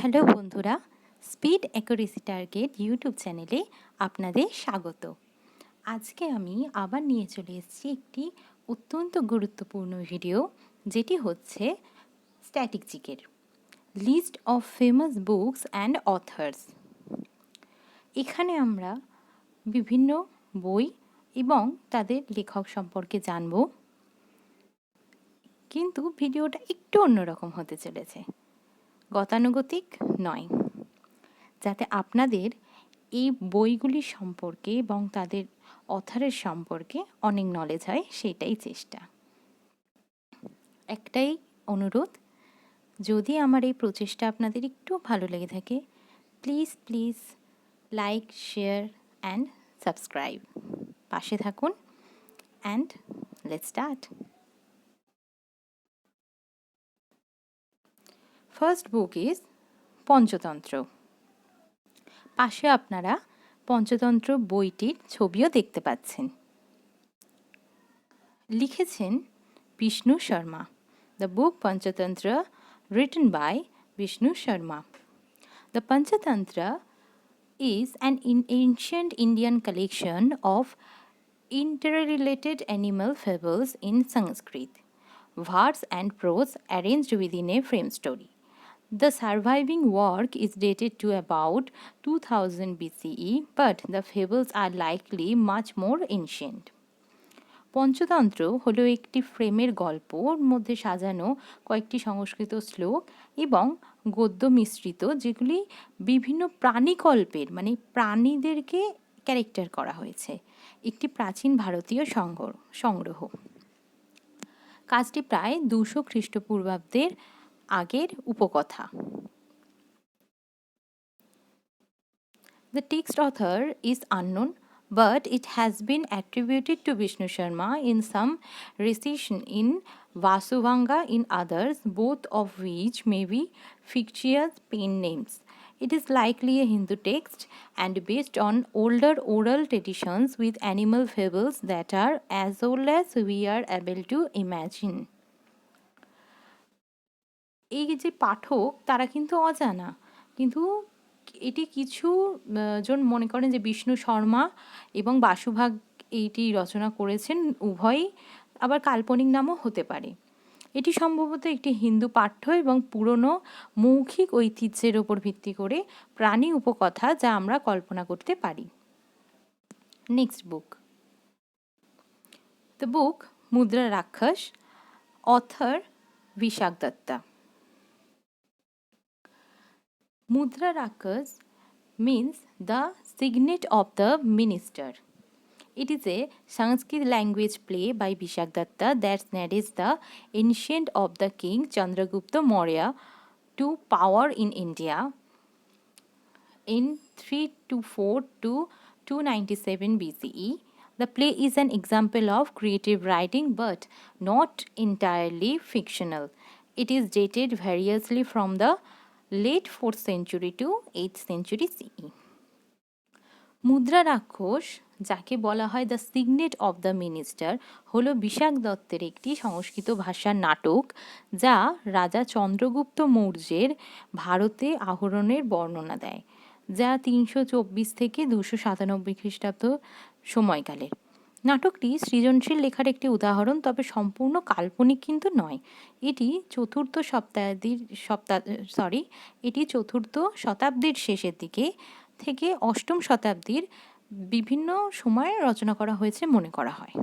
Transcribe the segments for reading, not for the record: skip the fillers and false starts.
Hello বন্ধুরা, speed accuracy target YouTube চ্যানেলে আপনাদের স্বাগত। আজকে আমি আবার নিয়ে চলে এসেছি একটি অত্যন্ত গুরুত্বপূর্ণ ভিডিও, যেটি হচ্ছে স্ট্যাটিক জিকের list of famous books and authors. এখানে আমরা বিভিন্ন বই এবং তাদের লেখক সম্পর্কে জানব, কিন্তু ভিডিওটা একটু অন্যরকম হতে চলেছে, গতানুগতিক নয়, যাতে আপনাদের এই বইগুলির সম্পর্কে এবং তাদের অথারের সম্পর্কে অনেক নলেজ হয়, সেটাই চেষ্টা। একটাই অনুরোধ, যদি আমার এই প্রচেষ্টা আপনাদের একটু ভালো লেগে থাকে, please like, share and subscribe. পাশে থাকুন and let's start. First book is Panchatantra. পাশে আপনারা পঞ্চতন্ত্র বইটির ছবিও দেখতে পাচ্ছেন। লিখেছেন Vishnu Sharma. The book Panchatantra, written by Vishnu Sharma. The Panchatantra is an ancient Indian collection of interrelated animal fables in Sanskrit, verse and prose arranged within a frame story. The surviving work is dated to about 2000 BCE, but the fables are likely much more ancient. Panchatantra হলো একটি ফ্রেমের গল্প, ওর মধ্যে সাজানো কয়েকটি সংস্কৃত শ্লোক এবং গদ্য মিশ্রিত, যেগুলি বিভিন্ন প্রাণীকল্পের মানে প্রাণীদেরকে ক্যারেক্টার করা হয়েছে। একটি প্রাচীন ভারতীয় সংগ্রহ। কাজটি প্রায় 200 খ্রিস্টপূর্বাব্দের আগের উপকথা। The text author is unknown, but it has been attributed to Vishnu Sharma in some recension, in Vasuvanga in others, both of which may be fictitious pen names. It is likely a Hindu text and based on older oral traditions with animal fables that are as old as we are able to imagine. এই যে পাঠক, তারা কিন্তু অজানা, কিন্তু এটি কিছু জন মনে করেন যে বিষ্ণু শর্মা এবং বাসুভাগ এইটি রচনা করেছেন। উভয়ই আবার কাল্পনিক নামও হতে পারে। এটি সম্ভবত একটি হিন্দু পাঠ্য এবং পুরনো মৌখিক ঐতিহ্যের ওপর ভিত্তি করে প্রাণী উপকথা, যা আমরা কল্পনা করতে পারি। Next book, the book Mudra Rakshasa, author Vishakha Datta. Mudra Rakhas means the signet of the minister. It is a Sanskrit language play by Vishak Datta that narrates the ancient of the king Chandragupta Maurya to power in India in 324 to 297 BCE. The play is an example of creative writing but not entirely fictional. It is dated variously from the late 4th century to 8th century CE. মুদ্রা রাক্ষস, যাকে বলা হয় the signet of the minister, হলো বিশাখ দত্তের একটি সংস্কৃত ভাষার নাটক, যা রাজা চন্দ্রগুপ্ত মৌর্যের ভারতে আহরণের বর্ণনা দেয়, যা 324 থেকে 297 খ্রিস্টাব্দ সময়কালের। নাটকটি সৃজনশীল লেখার একটি উদাহরণ, তবে সম্পূর্ণ কাল্পনিক কিন্তু নয়। এটি চতুর্থ শতাব্দীর শেষের দিকে থেকে 8ম শতাব্দীর বিভিন্ন সময়ে রচনা করা হয়েছে মনে করা হয়।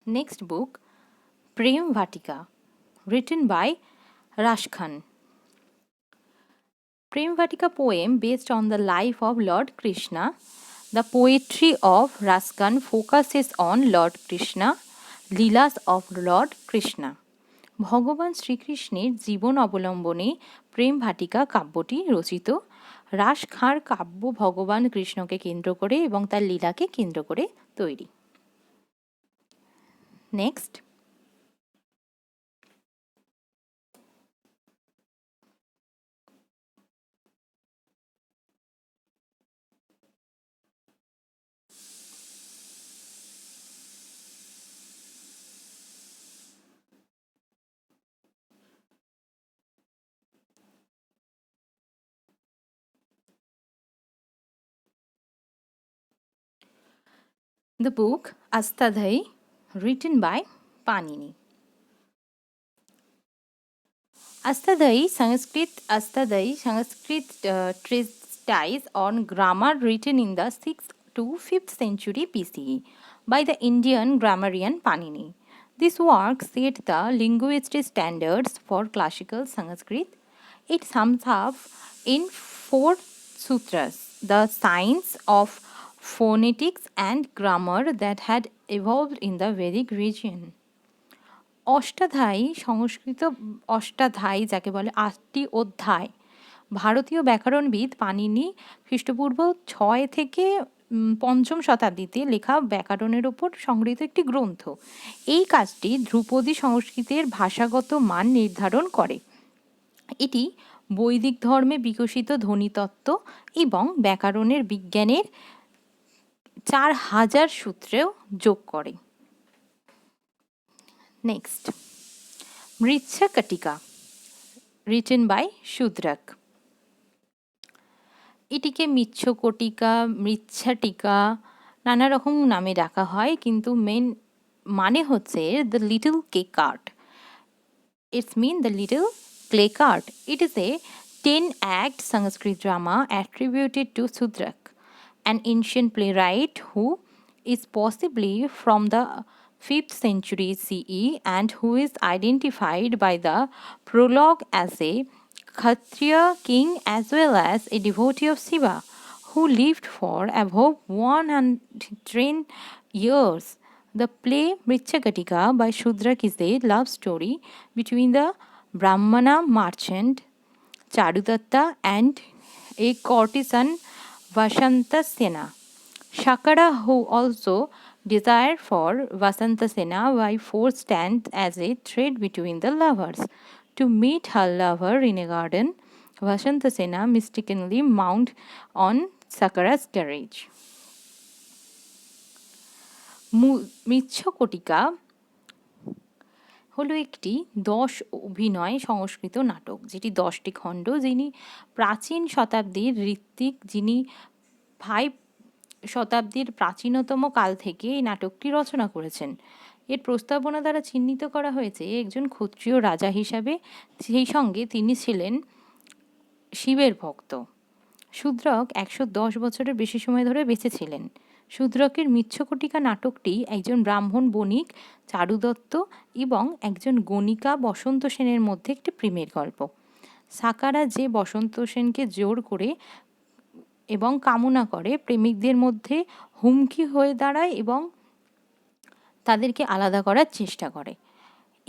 Next book, Prem Vatika, written by Raskhan. Prem Vatika poem based on the life of Lord Krishna. The poetry of Raskan focuses on Lord Krishna, Leelas of Lord Krishna. ভগবান শ্রীকৃষ্ণের জীবন অবলম্বনে প্রেম ভাটিকা কাব্যটি রচিত। রাস খাঁর কাব্য ভগবান কৃষ্ণকে কেন্দ্র করে এবং তার লীলাকে কেন্দ্র করে তৈরি। Next, The book 𝙁𝘼𝙈𝙈, written by Panini. 𝙁𝘼𝙈𝙈 treatise on grammar written in the 6th to 5th century BCE by the Indian grammarian Panini. This work set the linguistic standards for classical Sanskrit. It sums up in 4 sutras the science of phonetics and grammar that had evolved in the Vedic region. Ashtadhyayi Sanskrit Ashtadhyayi যাকে বলে 8টি অধ্যায় ভারতীয় ব্যাকরণবিদ পাণিনি খ্রিস্টপূর্ব 6 থেকে 5ম শতাব্দীতে লেখা ব্যাকরণের ওপর সংগৃহীত একটি গ্রন্থ। এই কাজটি ধ্রুপদী সংস্কৃতের ভাষাগত মান নির্ধারণ করে। এটি বৈদিক ধর্মে বিকশিত ধ্বনিতত্ত্ব এবং ব্যাকরণের বিজ্ঞানের 4000 সূত্রেও যোগ করে। Next, 𝙁𝘼𝙈𝙊𝙊𝙆𝙎, written by 𝘽𝙊𝙋. এটিকে 𝙁𝑘টিকা, 𝙁𝑖𝑡𝑖কা নানা রকম নামে ডাকা হয়, কিন্তু মেন মানে হচ্ছে the little clay cart. It's mean the little clay cart. It is a 10-act Sanskrit drama attributed to 𝘽𝙊𝙃, an ancient playwright who is possibly from the 5th century CE and who is identified by the prologue as a Kshatriya king as well as a devotee of Shiva who lived for above 110 years. The play 𝙁𝑘টিকা by 𝘽𝙊𝙃 is a love story between the Brahmana merchant Charudatta and a courtesan Vasantasena. Sakara, who also desired for Vasantasena by force, stands as a thread between the lovers. To meet her lover in a garden, Vasantasena mistakenly mounts on Sakara's carriage. 𝙁𝑘টিকা হলো একটি 10 অভিনয় সংস্কৃত নাটক, যেটি 10টি খণ্ড, যিনি প্রাচীন শতাব্দীর ঋত্বিক, যিনি 5 শতাব্দীর প্রাচীনতম কাল থেকে এই নাটকটি রচনা করেছেন। এর প্রস্তাবনা দ্বারা চিহ্নিত করা হয়েছে একজন ক্ষত্রিয় রাজা হিসাবে, সেই সঙ্গে তিনি ছিলেন শিবের ভক্ত। 𝘽𝙊𝙃 110 বছরের বেশি সময় ধরে বেঁচে ছিলেন। 𝘽𝙁𝙃ের 𝙁𝑘টিকা নাটকটি একজন ব্রাহ্মণ বণিক চারুদত্ত এবং একজন গণিকা বসন্ত সেনের মধ্যে একটি প্রেমের গল্প। সাকারা যে বসন্ত সেনকে জোর করে এবং কামনা করে প্রেমিকদের মধ্যে হুমকি হয়ে দাঁড়ায় এবং তাদেরকে আলাদা করার চেষ্টা করে।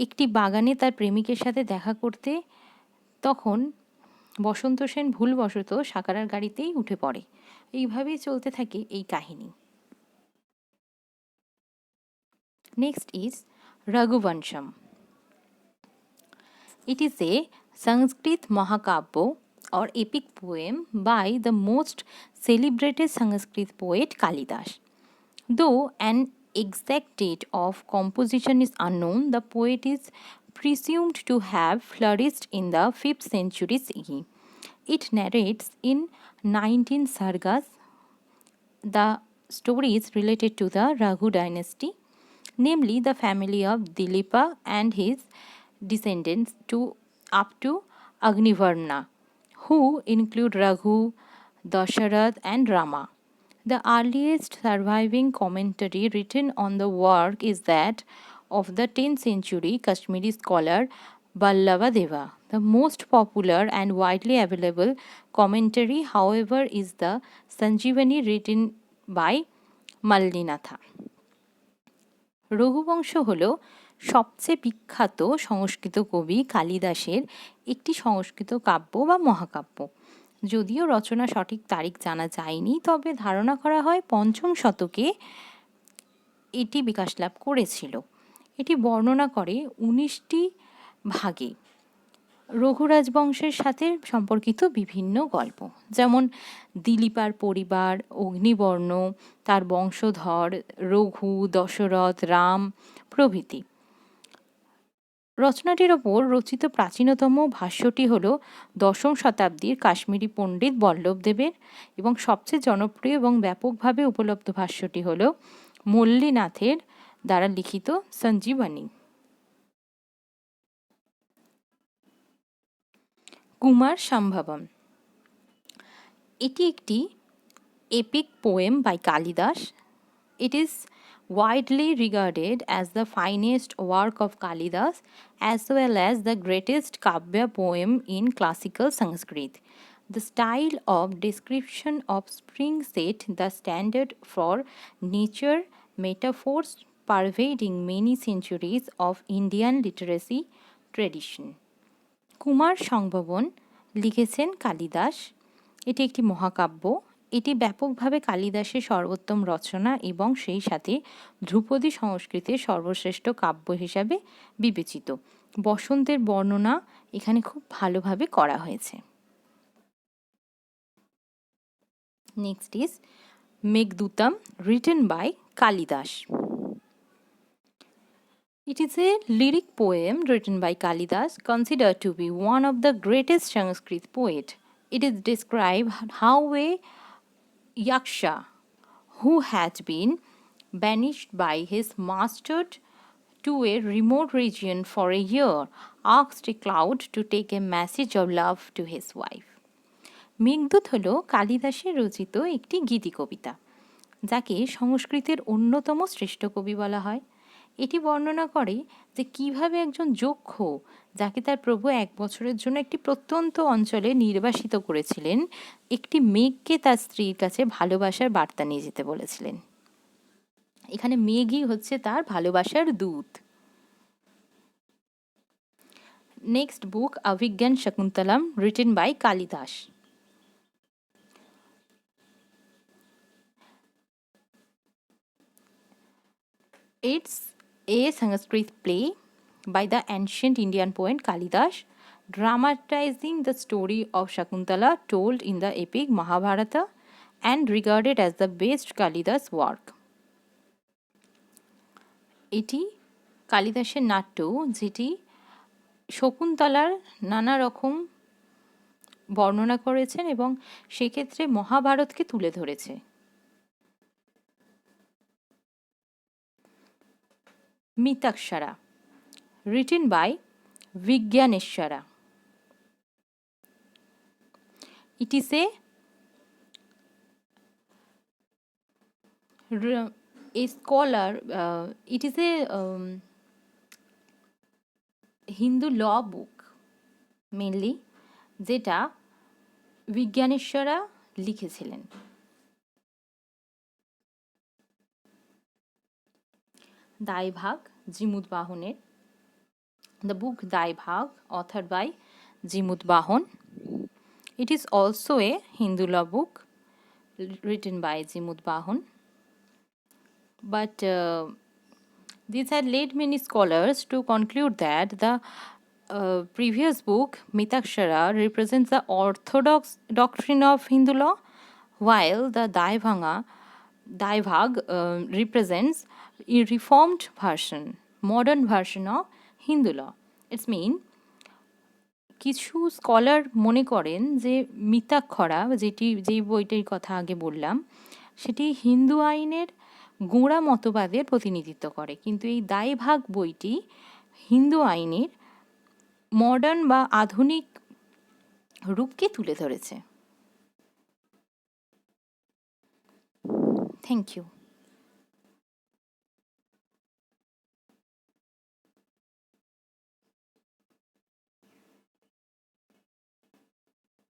একটি বাগানে তার প্রেমিকের সাথে দেখা করতে তখন বসন্ত সেন ভুলবশত সাকারার গাড়িতেই উঠে পড়ে। এইভাবেই চলতে থাকে এই কাহিনী। Next is Raghuvansham. It is a Sanskrit Mahakabya or epic poem by the most celebrated Sanskrit poet Kalidas. Though an exact date of composition is unknown, the poet is presumed to have flourished in the 5th century CE. It narrates in 19 sargas the stories related to the Raghu dynasty, namely the family of Dilipa and his descendants up to Agnivarna, who include Raghu, Dasharatha and Rama. The earliest surviving commentary written on the work is that of the 10th century Kashmiri scholar Vallabhadeva. The most popular and widely available commentary, however, is the Sanjeevani written by Mallinatha. Raghuvamsha হল সবচেয়ে বিখ্যাত সংস্কৃত কবি কালিদাসের একটি সংস্কৃত কাব্য বা মহাকাব্য। যদিও রচনা সঠিক তারিখ জানা যায়নি, তবে ধারণা করা হয় 5ম শতকে এটি বিকাশ লাভ করেছিল। এটি বর্ণনা করে 19টি ভাগে রঘুরাজ বংশের সাথে সম্পর্কিত বিভিন্ন গল্প, যেমন দিলীপার পরিবার, অগ্নিবর্ণ, তার বংশধর রঘু, দশরথ, রাম প্রভৃতি। রচনাটির ওপর রচিত প্রাচীনতম ভাষ্যটি হল 10ম শতাব্দীর কাশ্মীরি পণ্ডিত বল্লভদেবের এবং সবচেয়ে জনপ্রিয় এবং ব্যাপকভাবে উপলব্ধ ভাষ্যটি হল মল্লীনাথের দ্বারা লিখিত সঞ্জীবনী। কুমার সম্ভবম, এটি একটি epic poem by Kalidas. It is widely regarded as the finest work of Kalidas as well as the greatest Kavya poem in classical Sanskrit. The style of description of spring set the standard for nature metaphors pervading many centuries of Indian literacy tradition. Kumar সংভবন লিখেছেন কালিদাস। এটি একটি মহাকাব্য। এটি ব্যাপকভাবে কালিদাসের সর্বোত্তম রচনা এবং সেই সাথে ধ্রুপদী সংস্কৃতের সর্বশ্রেষ্ঠ কাব্য হিসাবে বিবেচিত। বসন্তের বর্ণনা এখানে খুব ভালোভাবে করা হয়েছে। Next is Meghadutam, written by Kalidas. It is a lyric poem written by Kalidas, considered to be one of the greatest Sanskrit poets. It is described how a yaksha, who had been banished by his master to a remote region for a year, asked a cloud to take a message of love to his wife. Meghaduta হল কালিদাসের রচিত একটি গীতি কবিতা, যাকে সংস্কৃতের অন্যতম শ্রেষ্ঠ কবি বলা হয়। এটি বর্ণনা করে যে কিভাবে একজন যক্ষ, যাকে তার প্রভু 1 বছরের জন্য একটি প্রত্যন্ত অঞ্চলে নির্বাসিত করেছিলেন, একটি মেঘকে তার স্ত্রীর কাছে ভালোবাসার বার্তা নিয়ে যেতে বলেছিলেন। এখানে মেঘই হচ্ছে তার ভালোবাসার দূত। Next book Abhijnana Shakuntalam, written by Kalidasa. It's a Sanskrit play by the ancient Indian poet Kalidas, dramatizing the story of Shakuntala told in the epic Mahabharata and regarded as the best Kalidas work. এটি কালিদাসের নাট্য, যেটি শকুন্তলার নানা রকম বর্ণনা করেছেন এবং সেক্ষেত্রে মহাভারতকে তুলে ধরেছে। মিতাক্ষরা, written by 𝙁𝙬𝙈। It is a scholar, it is a Hindu law book mainly, যেটা 𝙁𝙬𝙈 লিখেছিলেন। 𝙁𝑐𝑒𝑖𝑎𝑗 𝙁𝑒𝑚𝑢𝑑𝑉𝑎�Ｈ𝑎𝑛, the book 𝙁𝑐𝑒𝑖𝑎𝑗, authored by 𝙁𝑒𝑚𝑢𝑑𝑉𝑎�Հ𝑛. It is also a Hindu law book written by 𝙁𝑒𝑚𝑢𝑑𝑉𝑎�Հ𝑛. But these had led many scholars to conclude that the previous book, Mitakshara, represents the orthodox doctrine of Hindu law, while the 𝙁𝑐𝑒𝑖𝑎𝑗 represents a reformed version, modern version of Hindu law. It's mean, কিছু scholar মনে করেন যে মিতাক্ষরা, যেই বইটির কথা আগে বললাম, সেটি হিন্দু আইনের গোঁড়া মতবাদের প্রতিনিধিত্ব করে, কিন্তু এই 𝙁𝑐𝑒𝑖𝑎𝑗 বইটি হিন্দু আইনের মডার্ন বা আধুনিক রূপকে তুলে ধরেছে। Thank you.